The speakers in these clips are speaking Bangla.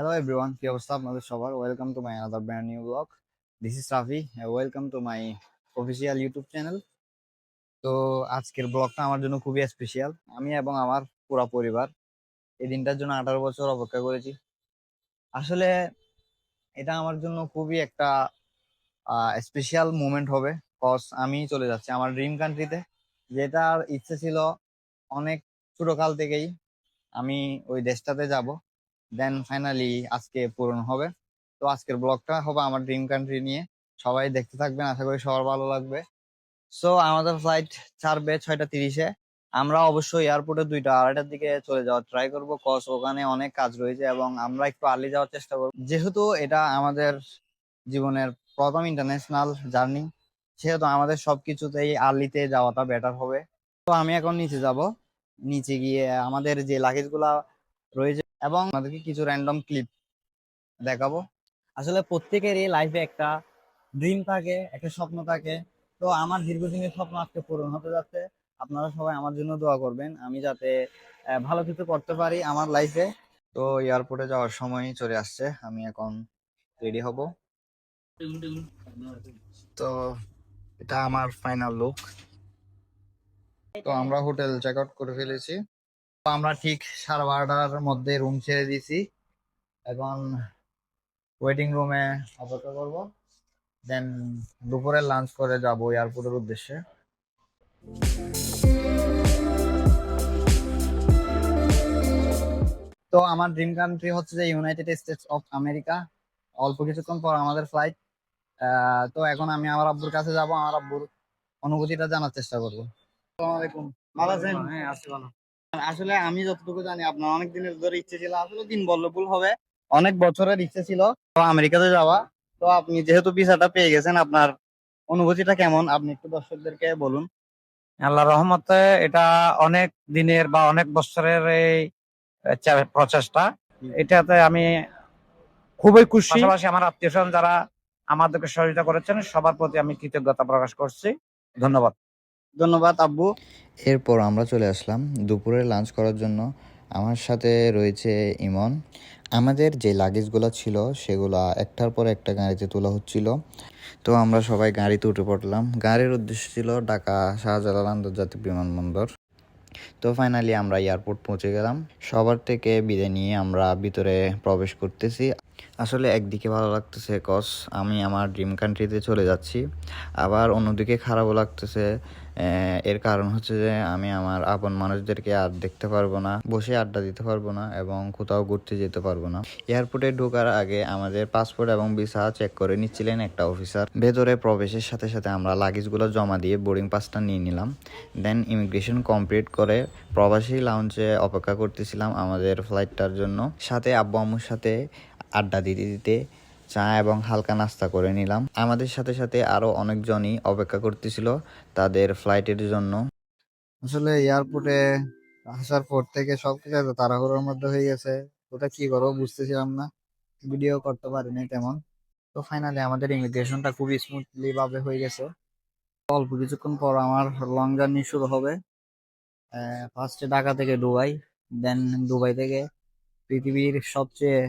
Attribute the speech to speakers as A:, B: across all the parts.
A: Hello everyone, কি অবস্থা আপনাদের সবার? Welcome to my another brand new blog. This is Rafi. Welcome to my official YouTube channel. তো আজকের ব্লগটা আমার জন্য খুবই স্পেশাল। আমি এবং আমার পুরো পরিবার এই দিনটার জন্য 18 বছর অপেক্ষা করেছি। আসলে এটা আমার জন্য খুবই একটা স্পেশাল মুভমেন্ট হবে, কজ আমি চলে যাচ্ছি আমার ড্রিম কান্ট্রিতে, যেটার ইচ্ছে ছিল অনেক ছোটকাল থেকেই। আমি ওই দেশটাতে যাব, দেন ফাইনালি আজকে পূরণ হবে। তো আজকের ব্লগটা হবে আমার ড্রিম কান্ট্রি নিয়ে। সবাই দেখতে থাকবেন, আশা করি সবার ভালো লাগবে। সো আমাদের ফ্লাইট ছাড়বে 6টা 30-এ। আমরা অবশ্যই এয়ারপোর্টে 2টা 2:30টার দিকে চলে যাওয়ার ট্রাই করবো, কজ ওখানে অনেক কাজ রয়েছে এবং আমরা একটু আর্লি যাওয়ার চেষ্টা করবো, যেহেতু এটা আমাদের জীবনের প্রথম ইন্টারন্যাশনাল জার্নি, সেহেতু আমাদের সবকিছুতেই আর্লিতে যাওয়াটা বেটার হবে। তো আমি এখন নিচে যাব, নিচে গিয়ে আমাদের যে লাগেজ গুলা রয়েছে এবং আমাদেরকে কিছু র্যান্ডম ক্লিপ দেখাবো। আসলে প্রত্যেকেরই লাইফে একটা ড্রিম থাকে, একটা স্বপ্ন থাকে। তো আমার দীর্ঘদিনের স্বপ্ন আজকে পূরণ হতে যাচ্ছে। আপনারা সবাই আমার জন্য দোয়া করবেন, আমি যাতে ভালো কিছু করতে পারি আমার লাইফে। তো এয়ারপোর্টে যাওয়ার সময় চলে আসছে, আমি এখন রেডি হব। তো এটা আমার ফাইনাল লুক। তো আমরা হোটেল চেক আউট করে ফেলেছি। তো আমরা ঠিক 12:30টার মধ্যে রুম ছেড়ে দিয়েছি। এখন ওয়েটিং রুমে অপেক্ষা করব, দেন দুপুরে লাঞ্চ করে যাব এয়ারপোর্টের উদ্দেশ্যে। তো আমার ড্রিম কান্ট্রি হচ্ছে যে ইউনাইটেড স্টেটস অফ আমেরিকা। অল্প কিছুক্ষণ পর আমাদের ফ্লাইট। তো এখন আমি আমার আব্বুর কাছে যাব, আমার আব্বুর অনুভূতিটা জানার চেষ্টা করবো। আসসালামু আলাইকুম, ভালো আছেন?
B: হ্যাঁ, আছি ভালো।
A: আসলে আমি যতটুকু জানি আপনার অনেক দিনের ধরে ইচ্ছে ছিল, আসলে দিন বললে ভুল হবে, অনেক বছরের ইচ্ছে ছিল তো আমেরিকাতে যাওয়া। তো আপনি যেহেতু ভিসাটা পেয়ে গেছেন, আপনার অনুভূতিটা কেমন আপনি একটু দর্শকদেরকে বলুন।
B: আল্লাহর রহমতে এটা অনেক দিনের বা অনেক বছরের এই প্রচেষ্টা। এটাতে আমি খুবই খুশি। পাশাপাশি আমার আত্মীয়স্বজন যারা আমাদেরকে সহযোগিতা করেছেন সবার প্রতি আমি কৃতজ্ঞতা প্রকাশ করছি। ধন্যবাদ।
A: ধন্যবাদ আব্বু।
C: এরপর আমরা চলে আসলাম দুপুরে লাঞ্চ করার জন্য। আমার সাথে রয়েছে ইমন। আমাদের যে লাগেজগুলো ছিল সেগুলো একটার পর একটা গাড়িতে তোলা হচ্ছিল। তো আমরা সবাই গাড়িতে উঠে পড়লাম। গাড়ির উদ্দেশ্য ছিল ঢাকা শাহজালাল আন্তর্জাতিক বিমানবন্দর। তো ফাইনালি আমরা এয়ারপোর্ট পৌঁছে গেলাম। সবার থেকে বিদায় নিয়ে আমরা ভিতরে প্রবেশ করতেছি। আসলে একদিকে ভালো লাগতেছে, কজ আমি আমার ড্রিম কান্ট্রিতে চলে যাচ্ছি। আবার অন্যদিকে খারাপও লাগতেছে। এর কারণ হচ্ছে যে আমি আমার আপন মানুষদেরকে আর দেখতে পারবো না, বসে আড্ডা দিতে পারবো না এবং কোথাও ঘুরতে যেতে পারবো না। এয়ারপোর্টে ঢোকার আগে আমাদের পাসপোর্ট এবং ভিসা চেক করে নিচ্ছিলেন একটা অফিসার। ভেতরে প্রবেশের সাথে সাথে আমরা লাগেজগুলো জমা দিয়ে বোর্ডিং পাসটা নিয়ে নিলাম। দেন ইমিগ্রেশন কমপ্লিট করে প্রবাসী লাউঞ্জে অপেক্ষা করতেছিলাম আমাদের ফ্লাইটটার জন্য। সাথে আব্বু আম্মুর সাথে আড্ডা দিতে দিতে চা এবং হালকা নাস্তা করে নিলাম। আমাদের সাথে সাথে আরো অনেকজনই অপেক্ষা করতেছিল তাদের ফ্লাইটের জন্য।
A: আসলে এয়ারপোর্টে আসার পর থেকে সবকিছু এত তাড়াহুড়োর মধ্যে হয়ে গেছে, ওটা কি করবো বুঝতেছিলাম না, ভিডিও করতে পারিনি তেমন। তো ফাইনালি আমাদের ইমিগ্রেশনটা খুবই স্মুথলি ভাবে হয়ে গেছে। অল্প কিছুক্ষণ পর আমার লং জার্নি শুরু হবে। ফার্স্টে ঢাকা থেকে দুবাই, দেন দুবাই থেকে পৃথিবীর সবচেয়ে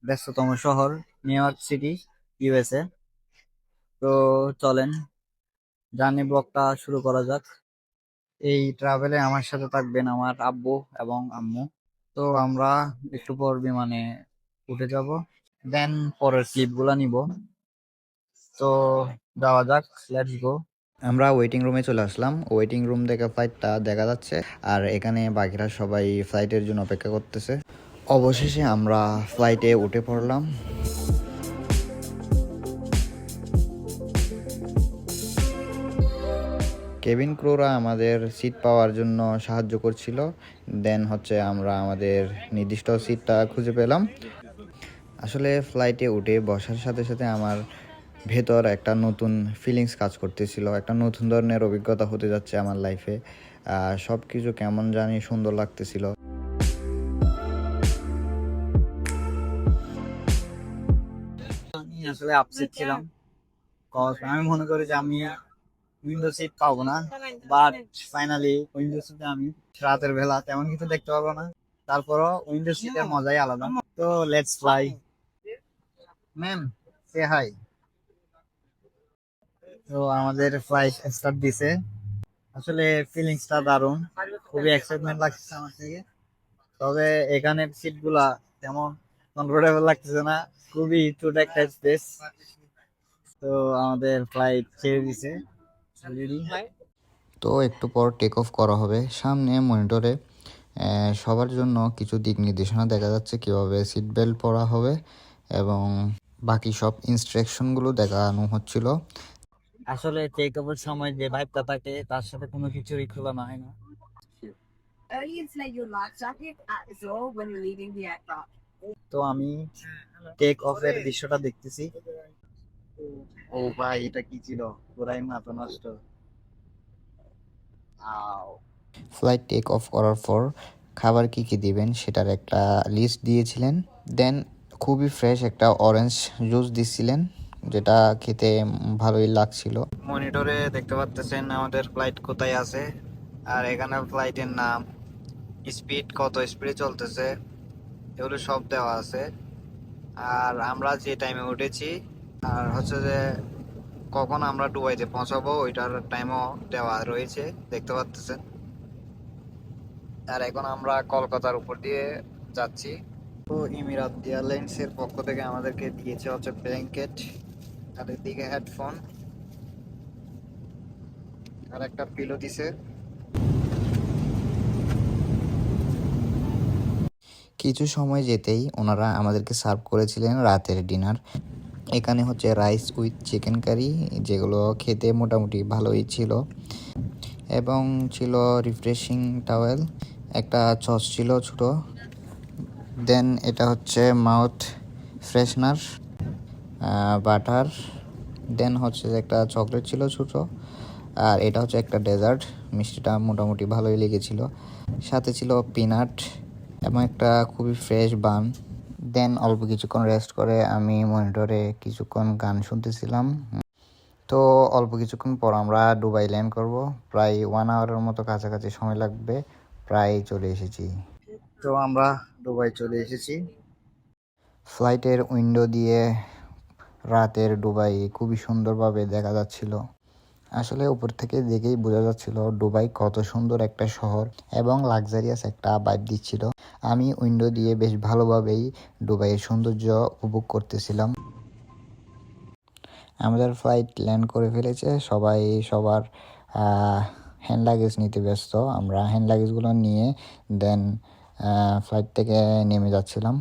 A: ব্যস্ততম শহর নিউ ইয়র্ক সিটি, ইউএসএ। তো চলেন জার্নি ব্লগটা শুরু করা যাক। এই ট্রাভেলে আমার সাথে থাকবেন আমার আব্বু এবং আম্মু। তো আমরা একটু পর বিমানে উঠে যাব, দেন পরের ক্লিপ গুলা নিব। তো যাওয়া যাক, লেটস গো।
C: আমরা ওয়েটিং রুমে চলে আসলাম। ওয়েটিং রুম থেকে ফ্লাইটটা দেখা যাচ্ছে আর এখানে বাকিরা সবাই ফ্লাইটের জন্য অপেক্ষা করতেছে। অবশেষে আমরা ফ্লাইটে উঠে পড়লাম। কেবিন ক্রুরা আমাদের সিট পাওয়ার জন্য সাহায্য করছিল। দেন হচ্ছে আমরা আমাদের নির্দিষ্ট সিটটা খুঁজে পেলাম। আসলে ফ্লাইটে উঠে বসার সাথে সাথে আমার ভেতর একটা নতুন ফিলিংস কাজ করতেছিল, একটা নতুন ধরনের অভিজ্ঞতা হতে যাচ্ছে আমার লাইফে। সব কিছু কেমন জানি সুন্দর লাগতেছিল।
A: আমি আসলে আপসেট ছিলাম, cause আমি মনে করি যে আমি উইন্ডো সিট পাবো না, বাট ফাইনালি উইন্ডো সিটে আমি রাতের বেলা তেমন কিছু দেখতে পারবো না, তারপরও উইন্ডো সিটের মজাই আলাদা। তো let's fly. Ma'am, say hi. তো আমাদের ফ্লাইট স্টার্ট দিছে। আসলে ফিলিংসটা দারুণ, খুবই এক্সাইটমেন্ট লাগছে আমার থেকে। তবে এখানের সিট গুলা তেমন কমফোর্টেবল লাগতেছে না, খুবই ছোট একটা স্পেস। তো আমাদের ফ্লাইট ছেড়ে দিছে অলরেডি।
C: তো একটু পর টেক অফ করা হবে। সামনে মনিটরে সবার জন্য কিছু দিক নির্দেশনা দেখা যাচ্ছে, কিভাবে সিট বেল্ট পরা হবে এবং বাকি সব ইনস্ট্রাকশনগুলো দেখানো হচ্ছিল।
A: আসলে টেক অফের সময় যে ভাইবটা থাকে তার সাথে কোনো কিছুরই তুলনা হয় না। তো আমি টেক অফের দৃশ্যটা দেখতেছি। ও ভাই, এটা কি ছিল? পুরাই মাথা নষ্ট। আও।
C: ফ্লাইট টেক অফ করার পর খাবার কি কি দিবেন সেটার একটা লিস্ট দিয়েছিলেন। দেন খুবই ফ্রেশ একটা অরেঞ্জ জুস দিছিলেন, যেটা খেতে ভালোই লাগছিল।
A: মনিটরে দেখতে পাচ্ছেন আমাদের ফ্লাইট কোথায় আছে, আর এখানে ফ্লাইটের নাম, স্পিড, কত স্পিডে চলতেছে, এগুলো সব দেওয়া আছে। আর আমরা যে টাইমে উঠেছি, আর হচ্ছে যে কখন আমরা দুবাইতে পৌঁছাবো ওইটার টাইমও দেওয়া রয়েছে, দেখতে পাচ্ছেন। আর এখন আমরা কলকাতার উপর দিয়ে যাচ্ছি। তো ইমিরাত এয়ারলাইন্স এর পক্ষ থেকে আমাদেরকে দিয়েছে হচ্ছে ব্ল্যাঙ্কেট, আর এদিকে হেডফোন, আর একটা পিলো দিছে।
C: কিছু সময় যেতেই ওনারা আমাদেরকে সার্ভ করেছিলেন রাতের ডিনার। এখানে হচ্ছে রাইস উইথ চিকেন কারি, যেগুলো খেতে মোটামুটি ভালোই ছিল, এবং ছিল রিফ্রেশিং টাওয়েল, একটা সস ছিল ছোট। দেন এটা হচ্ছে মাউথ ফ্রেশনার, বাটার। দেন হচ্ছে যে একটা চকলেট ছিল ছোট, আর এটা হচ্ছে একটা ডেজার্ট। মিষ্টিটা মোটামুটি ভালোই লেগেছিল। সাথে ছিল পিনাট এবং একটা খুবই ফ্রেশ বান। দেন অল্প কিছুক্ষণ রেস্ট করে আমি মনিটরে কিছুক্ষণ গান শুনতেছিলাম। তো অল্প কিছুক্ষণ পর আমরা দুবাই ল্যান্ড করব। প্রায় 1 আওয়ারের মতো কাছাকাছি সময় লাগবে, প্রায় চলে এসেছি।
A: তো আমরা দুবাই চলে এসেছি।
C: ফ্লাইটের উইন্ডো দিয়ে রাতের দুবাই খুবই সুন্দরভাবে দেখা যাচ্ছিল। আসলে উপর থেকে দেখেই বোঝা যাচ্ছিল দুবাই কত সুন্দর একটা শহর এবং লাক্সারিয়াস একটা ভাইব দিচ্ছিল। আমি উইন্ডো দিয়ে বেশ ভালোভাবেই দুবাইয়ের সৌন্দর্য উপভোগ করতেছিলাম। আমাদের ফ্লাইট ল্যান্ড করে ফেলেছে, সবাই সবার হ্যান্ড লাগেজ নিতে ব্যস্ত। আমরা হ্যান্ড লাগেজগুলো নিয়ে দেন ফ্লাইট থেকে নেমে যাচ্ছিলাম।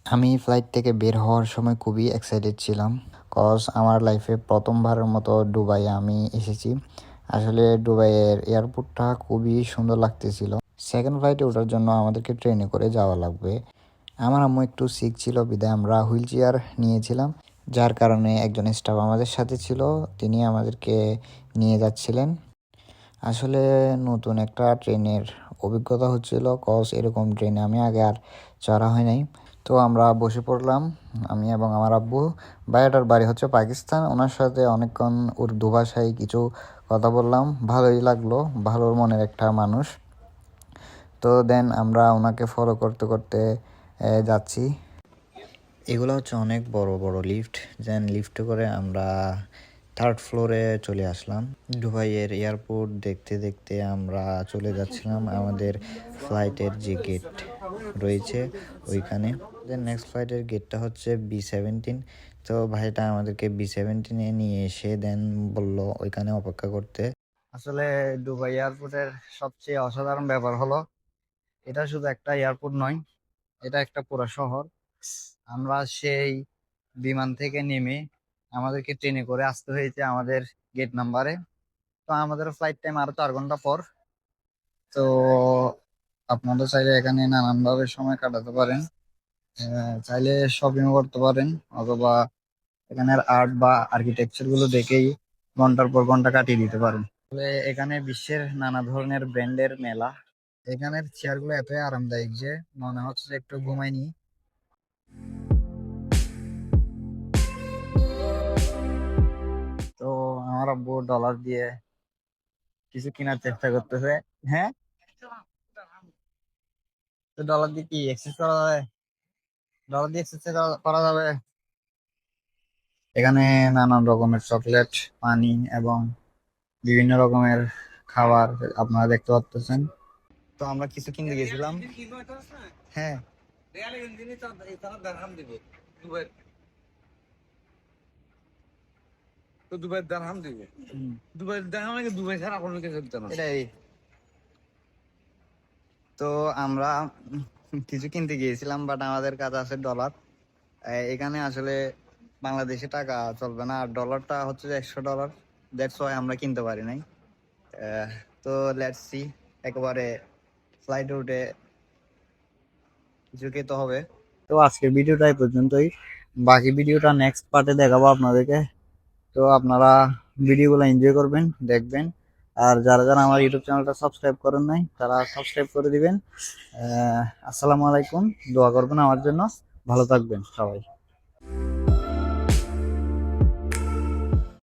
C: আমি ফ্লাইট থেকে বের হওয়ার সময় খুবই এক্সাইটেড ছিলাম, কজ আমার লাইফে প্রথমবারের মতো দুবাই আমি এসেছি। আসলে দুবাইয়ের এয়ারপোর্টটা খুবই সুন্দর লাগতেছিল। সেকেন্ড ফ্লাইটে ওঠার জন্য আমাদেরকে ট্রেনে করে যাওয়া লাগবে। আমার আম্মু একটু সিক ছিল, বিদায় আমরা হুইল চেয়ার নিয়েছিলাম, যার কারণে একজন স্টাফ আমাদের সাথে ছিল, তিনি আমাদেরকে নিয়ে যাচ্ছিলেন। আসলে নতুন একটা ট্রেনের অভিজ্ঞতা হচ্ছিল, কজ এরকম ট্রেনে আমি আগে আর চড়া হয় নাই। তো আমরা বসে পড়লাম, আমি এবং আমার আব্বু। ভাইয়াটার বাড়ি হচ্ছে পাকিস্তান, ওনার সাথে অনেকক্ষণ উর্দু ভাষায় কিছু কথা বললাম, ভালোই লাগলো, ভালো মনের একটা মানুষ। তো দেন আমরা ওনাকে ফলো করতে করতে যাচ্ছি। এগুলো হচ্ছে অনেক বড় বড় লিফট। দেন লিফটে করে আমরা থার্ড ফ্লোরে চলে আসলাম। দুবাইয়ের এয়ারপোর্ট দেখতে দেখতে আমরা চলে যাচ্ছিলাম আমাদের ফ্লাইটের যে গেট রয়েছে ওইখানে। দেন নেক্সট ফ্লাইটের গেটটা হচ্ছে B-17। তো ভাইটা আমাদেরকে B-17-এ নিয়ে এসে দেন বলল ওইখানে অপেক্ষা করতে।
A: আসলে দুবাই এয়ারপোর্টের সবচেয়ে অসাধারণ ব্যাপার হলো, এটা শুধু একটা এয়ারপোর্ট নয়, এটা একটা পুরো শহর। আমরা সেই বিমান থেকে নেমে আমাদেরকে ট্রেনে করে আসতে হয়েছে আমাদের গেট নাম্বারে। তো আমাদের ফ্লাইট টাইম আরো 4 ঘন্টা পর। তো আপনারা চাইলে এখানে নানান ভাবে সময় কাটাতে পারেন। চাইলে শপিং করতে পারেন, অথবা এখানের আর্ট বা আর্কিটেকচার গুলো দেখেই ঘন্টার পর ঘন্টা কাটিয়ে দিতে পারেন। তবে এখানে বিশ্বের নানা ধরনের ব্র্যান্ডের মেলা। এখানের চেয়ার গুলো এতই আরামদায়ক যে মনে হচ্ছে যে একটু ঘুমাইনি। তো আমার আব্বু ডলার দিয়ে কিছু কেনার চেষ্টা করতেছে। হ্যাঁ, তো ডলার দিয়ে কি এক্সচেঞ্জ করা যায়? ডলার দিয়ে এক্সচেঞ্জ করা যাবে। এখানে নানান রকমের চকলেট, পানি এবং বিভিন্ন রকমের খাবার আপনারা দেখতে পাচ্ছেন। তো আমরা কিছু কিনতে গেছিলাম। হ্যাঁ,
B: দুবাইয়ের দারহাম দিবে। দুবাইয়ের দারহাম নাকি দুবাই ছাড়া কোনো কিছু দিতে না।
A: এটাই। তো আমরা কিছু কিনতে গিয়েছিলাম, বাট আমাদের কাছে আছে ডলার। এখানে আসলে বাংলাদেশে টাকা চলবে না, আর ডলারটা হচ্ছে যে $100। দ্যাটস ওয়াই আমরা কিনতে পারি নাই। তো লেটস সি, একেবারে ফ্লাইটে উঠে কিছু খেতে হবে। তো আজকের ভিডিওটা এই পর্যন্তই, বাকি ভিডিওটা নেক্সট পার্টে দেখাবো আপনাদেরকে। তো আপনারা ভিডিওগুলো এনজয় করবেন, দেখবেন। আর যারা যারা আমার ইউটিউব চ্যানেলটা সাবস্ক্রাইব করেন নাই তারা সাবস্ক্রাইব করে দিবেন। আসসালামু আলাইকুম, দোয়া করবেন আমার জন্য। ভালো থাকবেন সবাই।